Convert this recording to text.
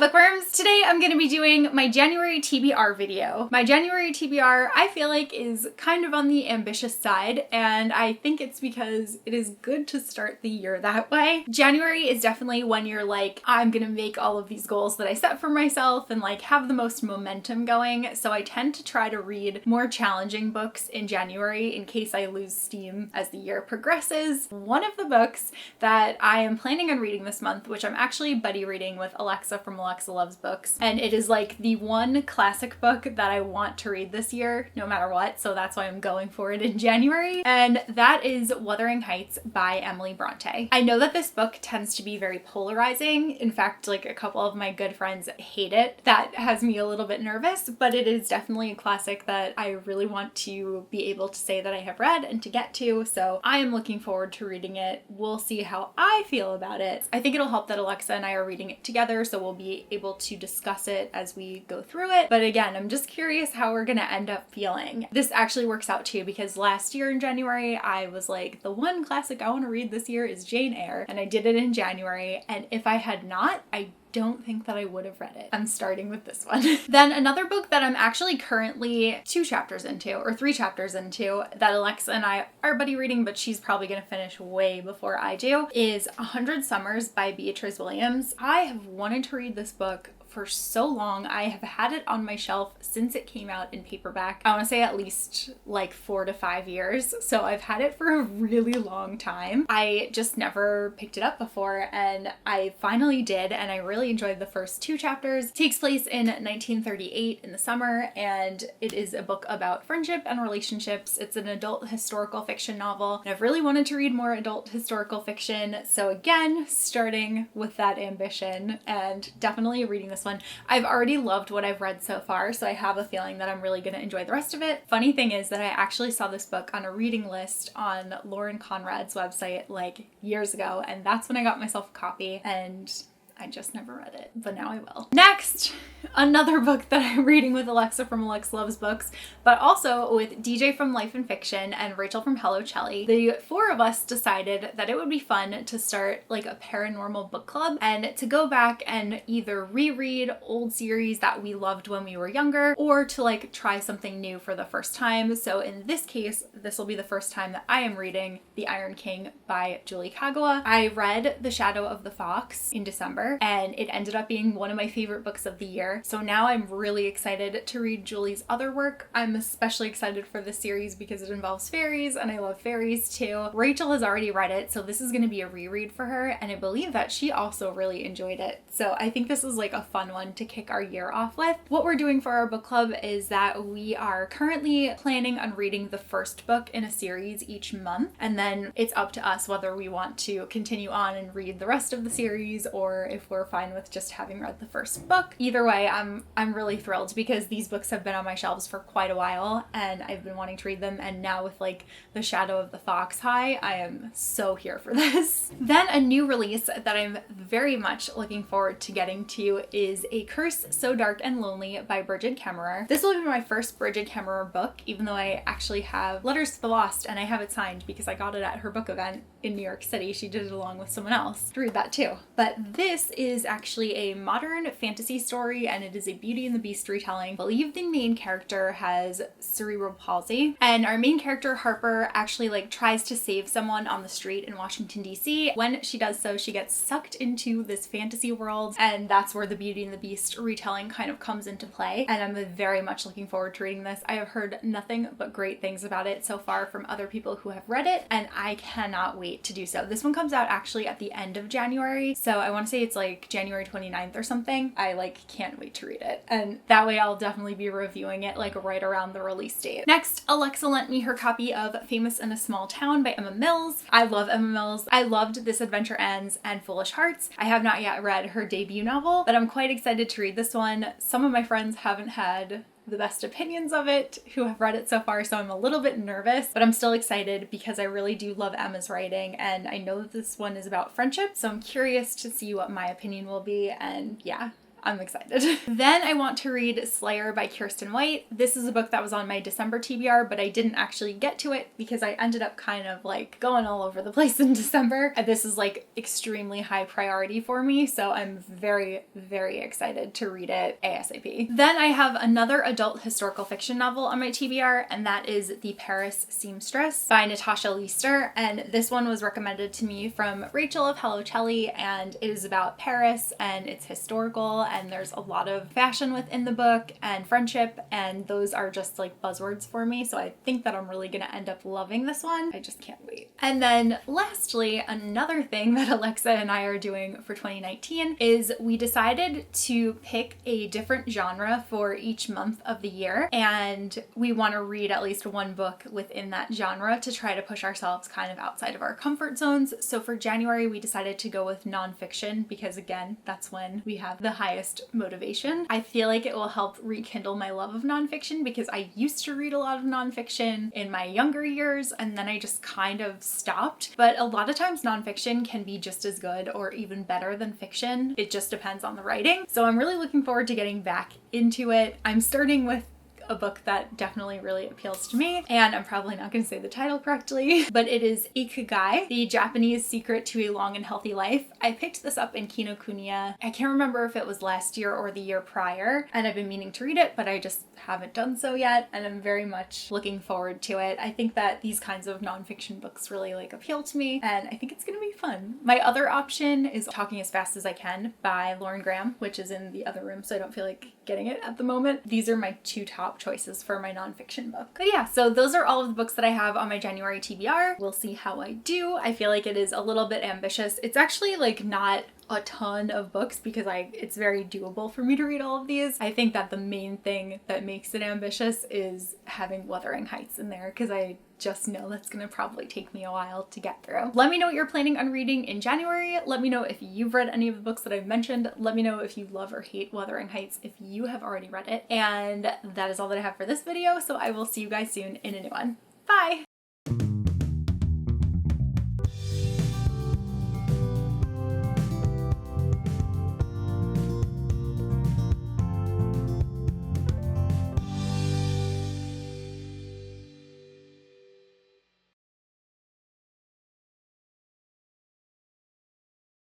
Hello bookworms! Today I'm going to be doing my January TBR video. My January TBR I feel like is kind of on the ambitious side, and I think it's because it is good to start the year that way. January is definitely when you're like, I'm gonna make all of these goals that I set for myself and like have the most momentum going, so I tend to try to read more challenging books in January in case I lose steam as the year progresses. One of the books that I am planning on reading this month, which I'm actually buddy reading with Alexa from Alexa Loves Books, and it is like the one classic book that I want to read this year no matter what, so that's why I'm going for it in January, and that is Wuthering Heights by Emily Bronte. I know that this book tends to be very polarizing. In fact, like a couple of my good friends hate it. That has me a little bit nervous, but it is definitely a classic that I really want to be able to say that I have read and to get to, so I am looking forward to reading it. We'll see how I feel about it. I think it'll help that Alexa and I are reading it together, so we'll be able to discuss it as we go through it. But again, I'm just curious how we're gonna end up feeling. This actually works out too, because last year in January, I was like, the one classic I want to read this year is Jane Eyre, and I did it in January, and if I had not, I don't think that I would have read it. I'm starting with this one. Then another book that I'm actually currently 2 chapters into, or 3 chapters into, that Alexa and I are buddy reading, but she's probably gonna finish way before I do, is 100 Summers by Beatrice Williams. I have wanted to read this book for so long. I have had it on my shelf since it came out in paperback. I want to say at least like 4 to 5 years. So I've had it for a really long time. I just never picked it up before, and I finally did, and I really enjoyed the first 2 chapters. It takes place in 1938 in the summer, and it is a book about friendship and relationships. It's an adult historical fiction novel, and I've really wanted to read more adult historical fiction. So again, starting with that ambition and definitely reading this one. I've already loved what I've read so far, so I have a feeling that I'm really going to enjoy the rest of it. Funny thing is that I actually saw this book on a reading list on Lauren Conrad's website like years ago, and that's when I got myself a copy, and I just never read it, but now I will. Next, another book that I'm reading with Alexa from Alexa Loves Books, but also with DJ from Life and Fiction and Rachel from Hello Chelly. The 4 of us decided that it would be fun to start like a paranormal book club and to go back and either reread old series that we loved when we were younger, or to like try something new for the first time. So in this case, this will be the first time that I am reading The Iron King by Julie Kagawa. I read The Shadow of the Fox in December, and it ended up being one of my favorite books of the year. So now I'm really excited to read Julie's other work. I'm especially excited for this series because it involves fairies, and I love fairies too. Rachel has already read it, so this is going to be a reread for her, and I believe that she also really enjoyed it. So I think this is like a fun one to kick our year off with. What we're doing for our book club is that we are currently planning on reading the first book in a series each month, and then it's up to us whether we want to continue on and read the rest of the series, or if we're fine with just having read the first book. Either way, I'm really thrilled because these books have been on my shelves for quite a while, and I've been wanting to read them, and now with like The Shadow of the Fox high, I am so here for this. Then a new release that I'm very much looking forward to getting to is A Curse So Dark and Lonely by Bridget Kemmerer. This will be my first Bridget Kemmerer book, even though I actually have Letters to the Lost, and I have it signed because I got it at her book event in New York City. She did it along with someone else to read that too. But this is actually a modern fantasy story, and it is a Beauty and the Beast retelling. I believe the main character has cerebral palsy, and our main character Harper actually like tries to save someone on the street in Washington DC. When she does so, she gets sucked into this fantasy world, and that's where the Beauty and the Beast retelling kind of comes into play, and I'm very much looking forward to reading this. I have heard nothing but great things about it so far from other people who have read it, and I cannot wait to do so. This one comes out actually at the end of January, so I want to say it's like January 29th or something. I like can't wait to read it, and that way I'll definitely be reviewing it like right around the release date. Next, Alexa lent me her copy of Famous in a Small Town by Emma Mills. I love Emma Mills. I loved This Adventure Ends and Foolish Hearts. I have not yet read her debut novel, but I'm quite excited to read this one. Some of my friends haven't had the best opinions of it who have read it so far, so I'm a little bit nervous, but I'm still excited because I really do love Emma's writing, and I know that this one is about friendship, so I'm curious to see what my opinion will be, and yeah, I'm excited. Then I want to read Slayer by Kirsten White. This is a book that was on my December TBR, but I didn't actually get to it because I ended up kind of like going all over the place in December. And this is like extremely high priority for me, so I'm very, very excited to read it ASAP. Then I have another adult historical fiction novel on my TBR, and that is The Paris Seamstress by Natasha Leister. And this one was recommended to me from Rachel of Hello Chelly, and it is about Paris and it's historical, and there's a lot of fashion within the book and friendship, and those are just like buzzwords for me, so I think that I'm really gonna end up loving this one. I just can't wait. And then lastly, another thing that Alexa and I are doing for 2019 is we decided to pick a different genre for each month of the year, and we want to read at least one book within that genre to try to push ourselves kind of outside of our comfort zones. So for January, we decided to go with nonfiction because again, that's when we have the highest motivation. I feel like it will help rekindle my love of nonfiction because I used to read a lot of nonfiction in my younger years and then I just kind of stopped. But a lot of times nonfiction can be just as good or even better than fiction. It just depends on the writing. So I'm really looking forward to getting back into it. I'm starting with a book that definitely really appeals to me, and I'm probably not going to say the title correctly, but it is Ikigai, the Japanese secret to a long and healthy life. I picked this up in Kinokuniya. I can't remember if it was last year or the year prior, and I've been meaning to read it, but I just haven't done so yet, and I'm very much looking forward to it. I think that these kinds of nonfiction books really like appeal to me, and I think it's going to be fun. My other option is Talking as Fast as I Can by Lauren Graham, which is in the other room, so I don't feel like getting it at the moment. These are my two top choices for my nonfiction book. But yeah, so those are all of the books that I have on my January TBR. We'll see how I do. I feel like it is a little bit ambitious. It's actually like not a ton of books because it's very doable for me to read all of these. I think that the main thing that makes it ambitious is having Wuthering Heights in there because I just know that's gonna probably take me a while to get through. Let me know what you're planning on reading in January. Let me know if you've read any of the books that I've mentioned. Let me know if you love or hate Wuthering Heights if you have already read it. And that is all that I have for this video, so I will see you guys soon in a new one. Bye!